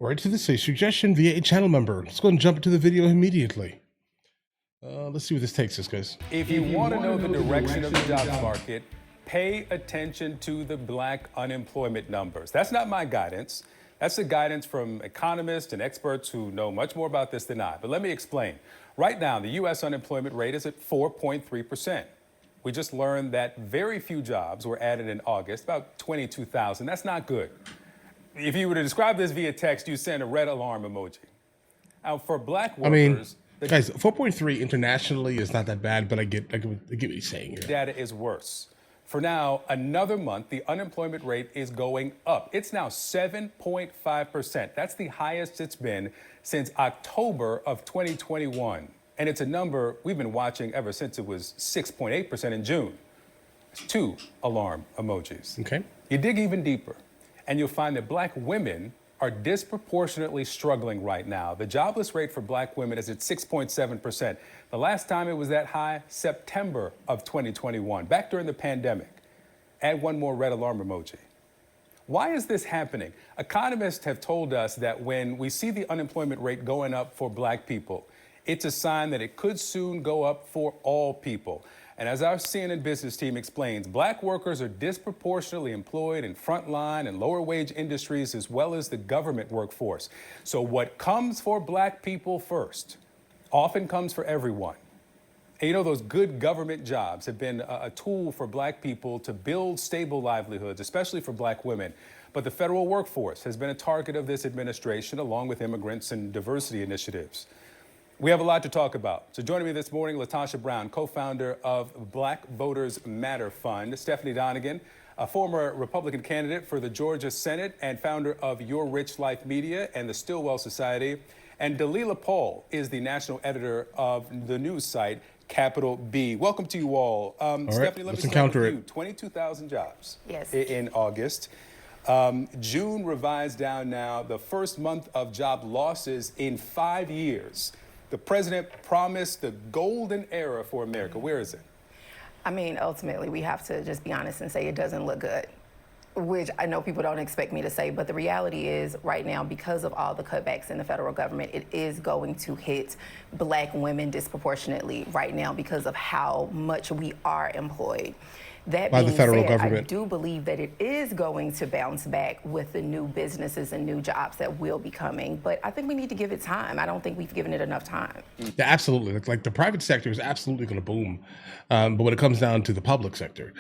Right to this, a suggestion via a channel member. Let's go ahead and jump into the video immediately. Let's see where this takes us, guys. If you want to know the direction of the jobs market, pay attention to the black unemployment numbers. That's not my guidance. That's the guidance from economists and experts who know much more about this than I. But let me explain. Right now, the U.S. unemployment rate is at 4.3%. We just learned that very few jobs were added in August, about 22,000. That's not good. If you were to describe this via text, you send a red alarm emoji. Now, for black workers, guys, 4.3 internationally is not that bad, but I get what you're saying here. Data is worse. For now, another month, the unemployment rate is going up. It's now 7.5%. That's the highest it's been since October of 2021. And it's a number we've been watching ever since it was 6.8% in June. It's 2 alarm emojis. Okay. You dig even deeper, and you'll find that black women are disproportionately struggling right now. The jobless rate for black women is at 6.7%. The last time it was that high, September of 2021, back during the pandemic. Add one more red alarm emoji. Why is this happening? Economists have told us that when we see the unemployment rate going up for black people, it's a sign that it could soon go up for all people. And as our CNN business team explains, black workers are disproportionately employed in frontline and lower wage industries as well as the government workforce. So what comes for black people first often comes for everyone. And you know, those good government jobs have been a tool for black people to build stable livelihoods, especially for black women. But the federal workforce has been a target of this administration, along with immigrants and diversity initiatives. We have a lot to talk about. So joining me this morning, LaTosha Brown, co-founder of Black Voters Matter Fund, Stephanie Donegan, a former Republican candidate for the Georgia Senate and founder of Your Rich Life Media and the Stillwell Society, and Delilah Paul is the national editor of the news site Capital B. Welcome to you all. Stephanie, let me start with you. 22,000 jobs in August. June revised down now, the first month of job losses in 5 years. The president promised the golden era for America. Where is it? I mean, ultimately, we have to just be honest and say it doesn't look good, which I know people don't expect me to say, but the reality is right now, because of all the cutbacks in the federal government, it is going to hit black women disproportionately right now because of how much we are employed. That by the federal said, government. I do believe that it is going to bounce back with the new businesses and new jobs that will be coming. But I think we need to give it time. I don't think we've given it enough time. Yeah, absolutely. Like the private sector is absolutely going to boom. But when it comes down to the public sector,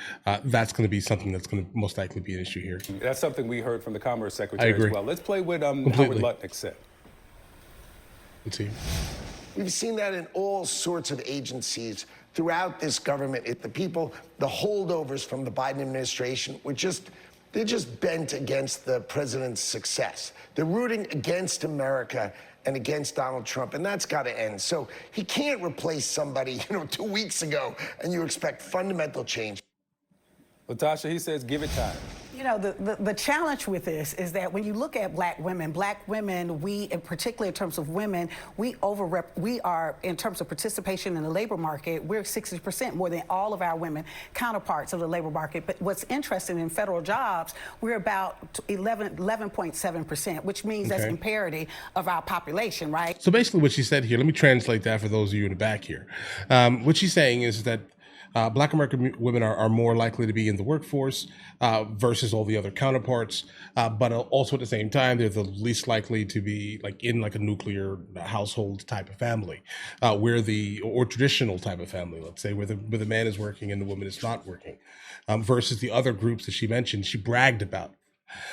that's going to be something that's going to most likely be an issue here. That's something we heard from the Commerce Secretary as well. Let's play what Howard Lutnick said. Let's see. We've seen that in all sorts of agencies throughout this government. The people, the holdovers from the Biden administration, they're just bent against the president's success. They're rooting against America and against Donald Trump, and that's got to end. So he can't replace somebody, 2 weeks ago, and you expect fundamental change. LaTosha, he says, give it time. The challenge with this is that when you look at black women, we, and particularly in terms of women, we are, in terms of participation in the labor market, we're 60% more than all of our women counterparts of the labor market. But what's interesting in federal jobs, we're about 11.7%, which means that's in parity of our population, right? So basically what she said here, let me translate that for those of you in the back here. What she's saying is that Black American women are more likely to be in the workforce versus all the other counterparts, but also at the same time, they're the least likely to be in a nuclear household type of family, or traditional type of family, let's say, where the man is working and the woman is not working, versus the other groups that she mentioned, she bragged about.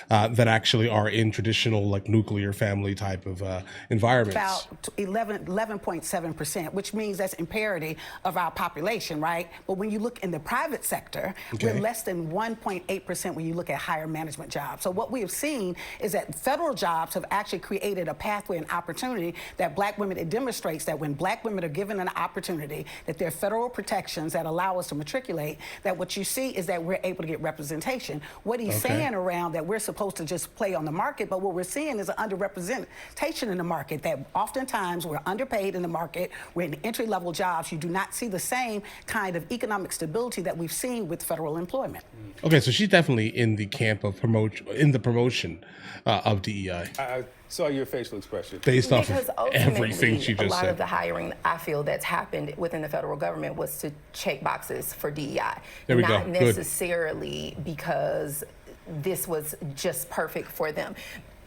That actually are in traditional nuclear family type of environments. About 11.7%, which means that's in parity of our population, right? But when you look in the private sector, we're less than 1.8% when you look at higher management jobs. So what we have seen is that federal jobs have actually created a pathway and opportunity that black women, it demonstrates that when black women are given an opportunity, that there are federal protections that allow us to matriculate, that what you see is that we're able to get representation. What he's saying around that we're supposed to just play on the market, but what we're seeing is an underrepresentation in the market, that oftentimes we're underpaid in the market, we're in entry-level jobs. You do not see the same kind of economic stability that we've seen with federal employment. Okay, so she's definitely in the camp of promotion of DEI I saw your facial expression. based off Because of everything ultimately, she a just lot of said. the hiring I feel that's happened within the federal government was to check boxes for DEI, There we go. not Good. necessarily because this was just perfect for them.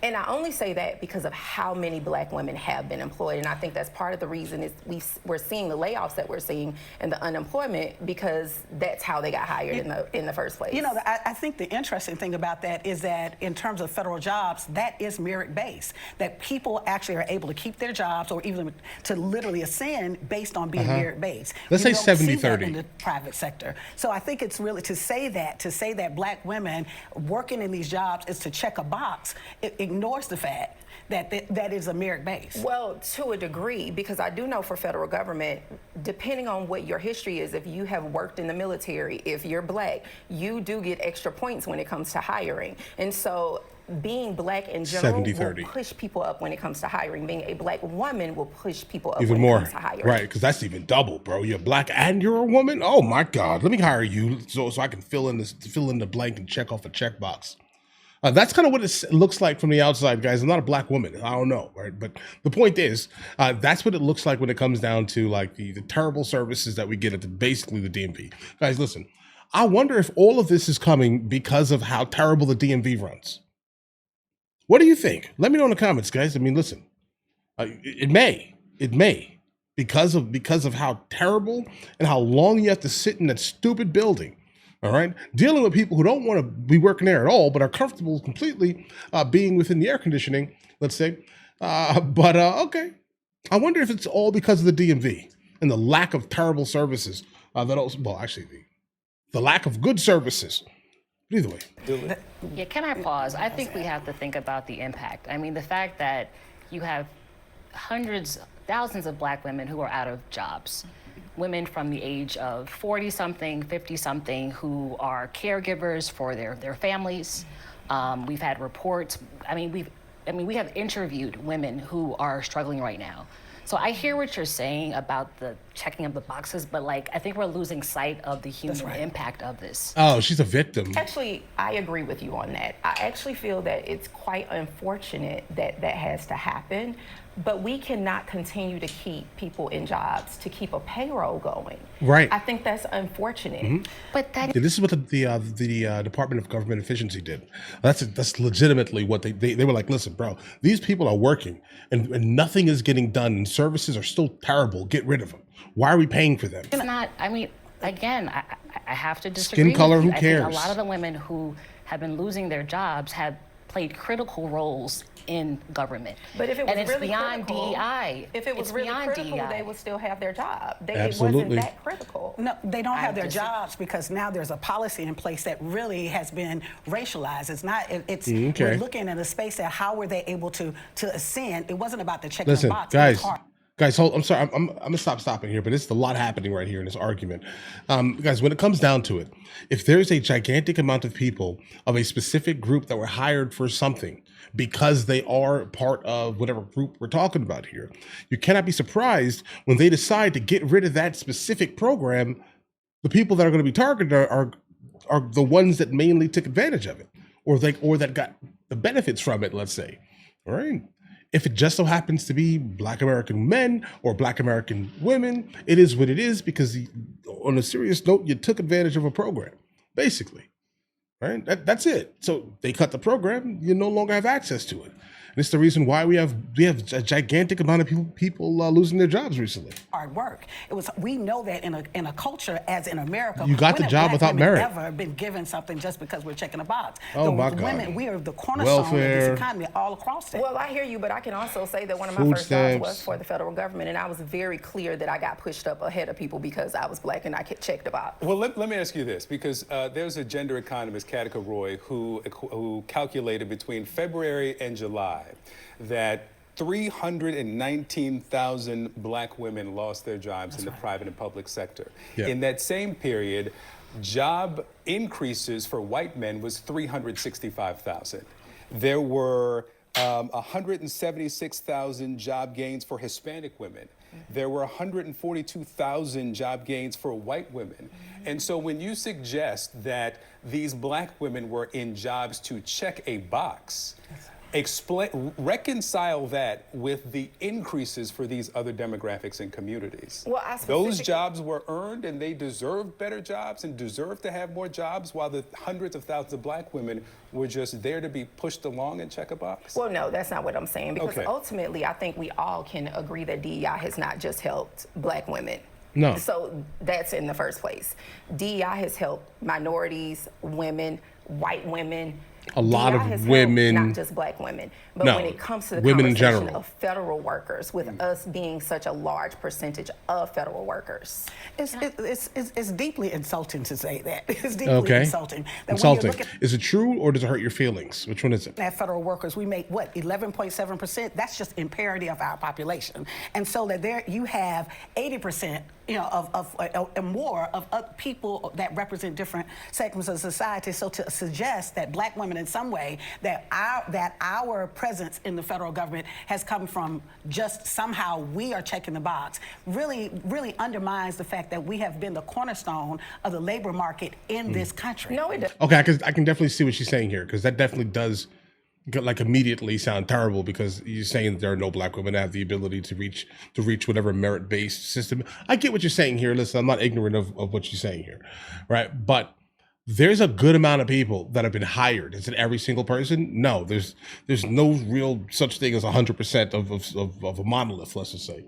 And I only say that because of how many black women have been employed. And I think that's part of the reason is we're seeing the layoffs that we're seeing and the unemployment, because that's how they got hired in the first place. You know, I think the interesting thing about that is that in terms of federal jobs, that is merit-based, that people actually are able to keep their jobs or even to literally ascend based on being merit-based. Let's We say don't see 70-30. that in the private sector. So I think it's really to say that black women working in these jobs is to check a box. It ignores the fact that is a merit base. Well, to a degree, because I do know for federal government, depending on what your history is, if you have worked in the military, if you're black, you do get extra points when it comes to hiring. And so being black in general 70-30. will push people up when it comes to hiring. Being a black woman will push people up Even when more, it comes to hiring. right? Because that's even double, bro. You're black and you're a woman. Oh my God, let me hire you so I can fill in the blank and check off a checkbox. That's kind of what it looks like from the outside, guys. I'm not a black woman. I don't know, right? But the point is, that's what it looks like when it comes down to like the terrible services that we get at basically the DMV. Guys, listen, I wonder if all of this is coming because of how terrible the DMV runs. What do you think? Let me know in the comments, guys. I mean, listen, it may, because of how terrible and how long you have to sit in that stupid building. All right, dealing with people who don't want to be working there at all, but are comfortable completely being within the air conditioning, let's say. Okay, I wonder if it's all because of the DMV and the lack of terrible services. The lack of good services. But either way, Yeah, can I pause? I think we have to think about the impact. I mean, the fact that you have hundreds, thousands of black women who are out of jobs. Women from the age of 40-something, 50-something who are caregivers for their families. We've had reports. We have interviewed women who are struggling right now. So I hear what you're saying about the checking of the boxes, but I think we're losing sight of the human impact of this. oh, she's a victim. Actually, I agree with you on that. I actually feel that it's quite unfortunate that that has to happen, but we cannot continue to keep people in jobs to keep a payroll going. Right. I think that's unfortunate. Mm-hmm. But that This is what the Department of Government Efficiency did. That's legitimately what they were like. Listen, bro, these people are working and nothing is getting done, and services are still terrible. Get rid of them. Why are we paying for them? it's not. I mean, again, I have to disagree. Skin color, with you. who I think cares? a lot of the women who have been losing their jobs have played critical roles in government. But if it was and it's really beyond critical, DEI. if it was it's really beyond critical, DEI. they would still have their job. It Absolutely. wasn't that critical. No, they don't have their disagree. jobs because now there's a policy in place that really has been racialized. It's not. It's Okay. we're looking at a space that how were they able to ascend? It wasn't about the checking Listen, the box. It was guys. hard. Guys, hold. I'm sorry. I'm gonna stop stopping here, but it's a lot happening right here in this argument, guys. When it comes down to it, if there's a gigantic amount of people of a specific group that were hired for something because they are part of whatever group we're talking about here, you cannot be surprised when they decide to get rid of that specific program. The people that are going to be targeted are the ones that mainly took advantage of it, or that got the benefits from it. Let's say, all right. If it just so happens to be Black American men or Black American women, it is what it is because, on a serious note, you took advantage of a program, basically, right? That's it. So they cut the program, you no longer have access to it. And it's the reason why we have a gigantic amount of people losing their jobs recently. Hard work. We know that in a culture as in America, You got when the have job black without women merit. ever been given something just because we're checking a box? Oh, my God. Women, we are the cornerstone Welfare. of this economy all across it. Well, I hear you, but I can also say that one of my Food first jobs stamps. was for the federal government, and I was very clear that I got pushed up ahead of people because I was black and I could check the box. Well, let me ask you this, because there's a gender economist, Katika Roy, who calculated between February and July that 319,000 black women lost their jobs in the private and public sector. Yeah. In that same period, job increases for white men was 365,000. There were 176,000 job gains for Hispanic women. There were 142,000 job gains for white women. And so when you suggest that these black women were in jobs to check a box, reconcile that with the increases for these other demographics and communities. Well, those jobs were earned and they deserved better jobs and deserved to have more jobs, while the hundreds of thousands of black women were just there to be pushed along and check a box? Well, no, that's not what I'm saying, because ultimately I think we all can agree that DEI has not just helped black women. No. So that's in the first place. DEI has helped minorities, women, white women. A lot DEI has of helped women. not just black women, but No, when it comes to the women in conversation general. of federal workers, with us being such a large percentage of federal workers. It's deeply insulting to say that. It's deeply insulting. That Insulting. When you look Is it true or does it hurt your feelings? Which one is it? at federal workers, we make what, 11.7%? That's just in parity of our population. And so that there you have 80%, and more of people that represent different segments of society. So to suggest that black women in some way, that our presence in the federal government has come from just somehow we are checking the box, really undermines the fact that we have been the cornerstone of the labor market in this country. No, it doesn't. Okay, I can definitely see what she's saying here, because that definitely does immediately sound terrible, because you're saying that there are no black women that have the ability to reach whatever merit-based system. I get what you're saying here. Listen, I'm not ignorant of what you're saying here, right? But there's a good amount of people that have been hired. Is it every single person? No, there's no real such thing as 100% of a monolith, let's just say.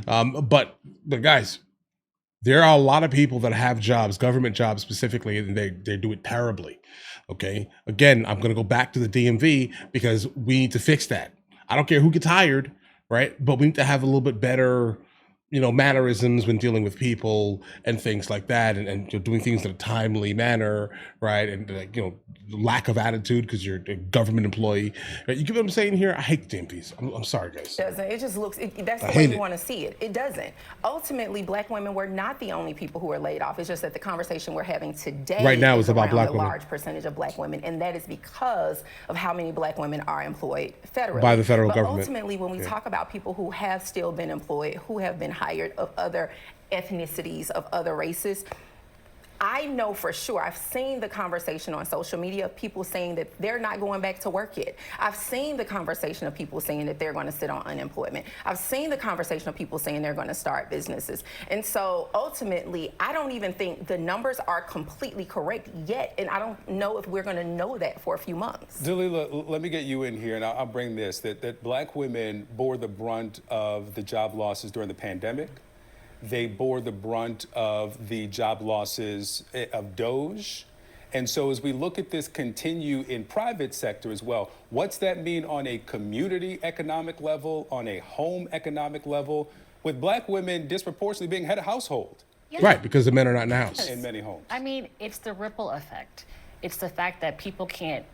But guys, there are a lot of people that have jobs, government jobs specifically, and they do it terribly. Okay. Again, I'm going to go back to the DMV, because we need to fix that. I don't care who gets hired, right? But we need to have a little bit better, mannerisms when dealing with people and things like that, and doing things in a timely manner, right? And lack of attitude because you're a government employee. Right? You get what I'm saying here? I hate the DMVs. I'm sorry, guys. It doesn't. It just looks, that's the way you want to see it. It doesn't. Ultimately, black women were not the only people who were laid off. It's just that the conversation we're having today right now is about around black the women. large percentage of black women, and that is because of how many black women are employed federally. By the federal but government. Ultimately, when we talk about people who have still been employed, who have been hired of other ethnicities, of other races, I know for sure, I've seen the conversation on social media of people saying that they're not going back to work yet. I've seen the conversation of people saying that they're going to sit on unemployment. I've seen the conversation of people saying they're going to start businesses. And so ultimately, I don't even think the numbers are completely correct yet. And I don't know if we're going to know that for a few months. Dalila, let me get you in here, and I'll bring this, that black women bore the brunt of the job losses during the pandemic. They bore the brunt of the job losses of DOGE. And so as we look at this continue in private sector as well, what's that mean on a community economic level, on a home economic level, with black women disproportionately being head of household? Yeah. Right, because the men are not in the house. In many homes. I mean, it's the ripple effect. It's the fact that people can't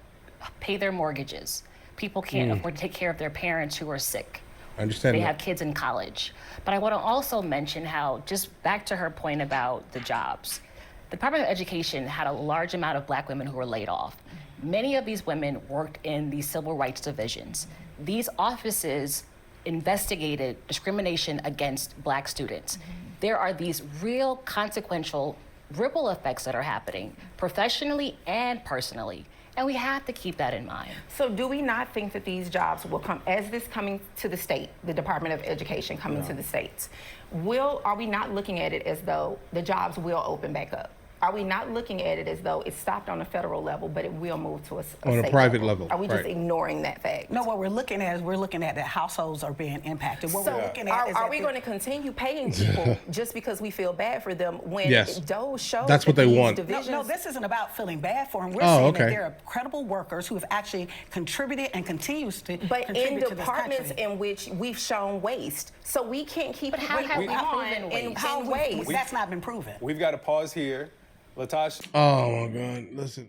pay their mortgages. People can't afford to take care of their parents who are sick. I understand They that. have kids in college. But I want to also mention how, just back to her point about the jobs, the Department of Education had a large amount of black women who were laid off. Many of these women worked in the civil rights divisions. These offices investigated discrimination against black students. There are these real consequential ripple effects that are happening professionally and personally. And we have to keep that in mind. So do we not think that these jobs will come, as this coming to the state, the Department of Education coming to the states, are we not looking at it as though the jobs will open back up? Are we not looking at it as though it stopped on a federal level, but it will move to a On a state private level, Are we just right. ignoring that fact? No, what we're looking at is that households are being impacted. What we're looking at is are we going to continue paying people just because we feel bad for them when Yes. those shows That's what that they these want. divisions- No, this isn't about feeling bad for them. We're Oh, saying okay. that there are credible workers who have actually contributed and continues to But in contribute to this departments country. in which we've shown waste, so we can't keep But how have we proven in waste? How waste. that's not been proven. We've got to pause here. Latasha? Oh my God! Listen,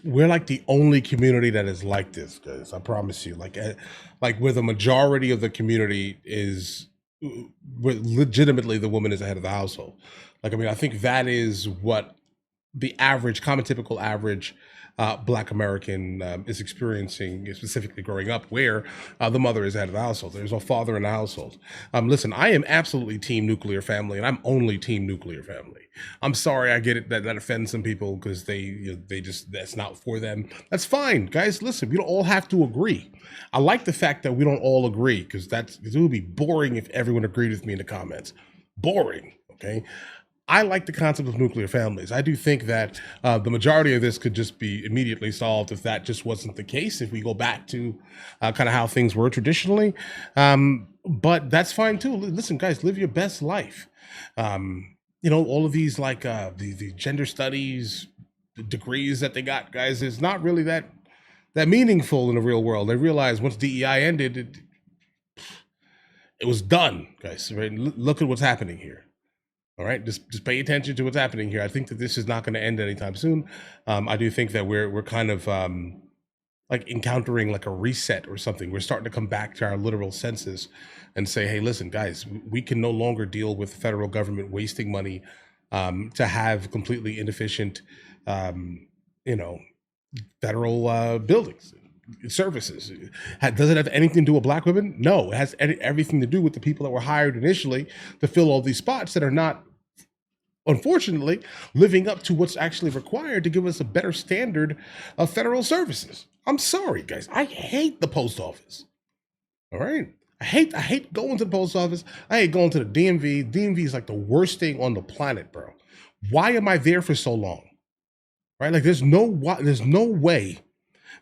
we're like the only community that is like this, guys. I promise you. Like where the majority of the community is where legitimately the woman is the head of the household. Like, I mean, I think that is what the average, common typical average Black American is experiencing, specifically growing up, where the mother is the head of the household. There's no father in the household. Listen, I am absolutely team nuclear family, and I'm only team nuclear family. I'm sorry, I get it that offends some people because they just, that's not for them. That's fine, guys. Listen, we don't all have to agree. I like the fact that we don't all agree because it would be boring if everyone agreed with me in the comments. Boring. Okay. I like the concept of nuclear families. I do think that the majority of this could just be immediately solved if that just wasn't the case, if we go back to kind of how things were traditionally. But that's fine too. Listen, guys, live your best life. All of these like the gender studies degrees that they got, guys, is not really that meaningful in the real world. They realized once DEI ended, it was done, guys. Right? Look at what's happening here. All right, just pay attention to what's happening here. I think that this is not going to end anytime soon. I do think that we're kind of like encountering like a reset or something. We're starting to come back to our literal senses and say, hey, listen, guys, we can no longer deal with the federal government wasting money to have completely inefficient, federal buildings, services. Does it have anything to do with Black women? No, it has everything to do with the people that were hired initially to fill all these spots that are not, unfortunately, living up to what's actually required to give us a better standard of federal services. I'm sorry, guys. I hate the post office. All right. I hate going to the post office. I hate going to the DMV. DMV is like the worst thing on the planet, bro. Why am I there for so long? Right? Like there's no way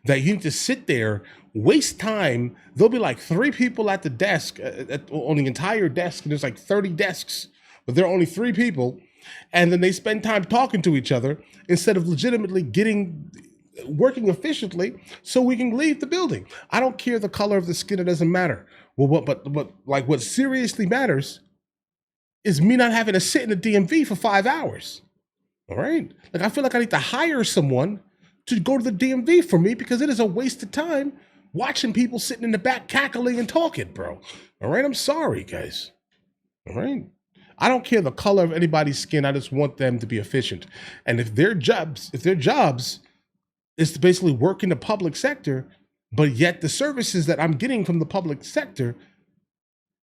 that you need to sit there, waste time. There'll be like 3 people at the desk, on the entire desk, and there's like 30 desks, but there are only 3 people. And then they spend time talking to each other instead of legitimately working efficiently so we can leave the building. I don't care the color of the skin, it doesn't matter. Well, but what seriously matters is me not having to sit in the DMV for 5 hours. All right? Like I feel like I need to hire someone to go to the DMV for me because it is a waste of time watching people sitting in the back cackling and talking, bro. All right? I'm sorry, guys. All right? I don't care the color of anybody's skin. I just want them to be efficient. And if their jobs is to basically work in the public sector, but yet the services that I'm getting from the public sector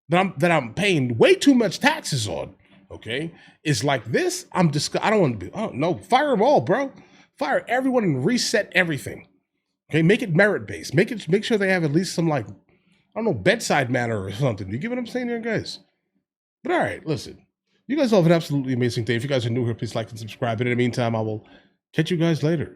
that I'm paying way too much taxes on, okay, is like this, I don't want to be, oh no, fire them all, bro. Fire everyone and reset everything. Okay, make it merit-based. Make sure they have at least some, like, I don't know, bedside manner or something. You get what I'm saying here, guys? But all right, listen. You guys all have an absolutely amazing day. If you guys are new here, please like and subscribe. But in the meantime, I will catch you guys later.